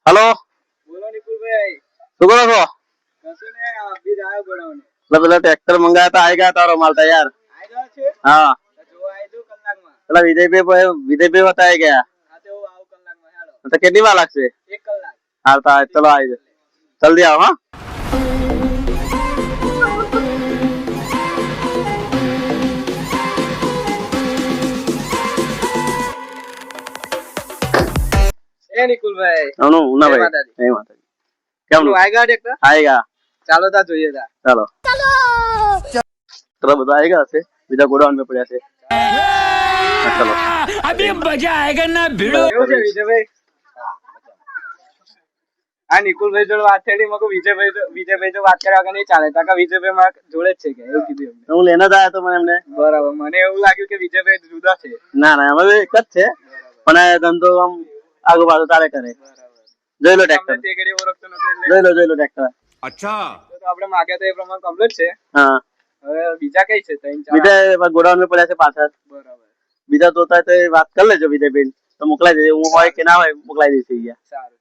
Hello बोलो निकुल भाई। શું કરો છો? કશું ને અભી જ આવ્યો બનાવને. એટલે પેલા ટ્રેક્ટર મંગાયા તા આવી ગયા તારો માલ તૈયાર. આવી ગયો છે? હા તો જોવા આવી જાઉં કલાકમાં. પેલા વિજયભાઈ હતા આવી ગયા. હા તો હું આવું કલાકમાં હેડો. તો કેટલી વાર લાગશે? 1 કલાક. આવતા ચલો આવી જાઓ જલ્દી આવો હા. એ નિકુલ ભાઈ. નું ના જય ભાઈ માતાજી. જય માતાજી. કેમનું આવી ગયા ટ્રેક્ટર? આવી ગયા? ચાલો તા જોઈએ તા. ચાલો ચલો બધા આવી ગયા છે, બીજા ગોડાઉન માં પડ્યા છે. હા, ચલો अभी मजा आएगा ना भिड़ो. કેવું છે વિજયભાઈ? આ નિકુલભાઈ જોડે વાત થઈ મકો વિજયભાઈ જો વાત કર્યા વગર નહીં ચાલે. તાકા વિજયભાઈ મારા જોડે જ છે કે એવું કીધું એમને. હું લેના જ આવ્યો તો મને એમને. બરાબર. મને એવું લાગ્યું કે વિજયભાઈ જુદા છે. ના ના અમે એક જ છે, પણ આ ધંધો આમ આગુ પાછું ચાલે કરે. જોઈ લો ટ્રેક્ટર, તે ઘડી ઓળખતો નતો એટલે જોઈ લો ટ્રેક્ટર. अच्छा તો આપણે માગ્યા તો એ પ્રમાણે કમ્પ્લીટ છે. હા હવે બીજા કઈ છે? 3-4 બીજા ગોડાઉન માં પડ્યા છે પાછળ. બરાબર. બીજા જોતા તો વાત કરી લેજો વિજયભાઈ, તો મોકલાઈ દેજો. હું હોય કે ના હોય મોકલાઈ દઈશ. સારું.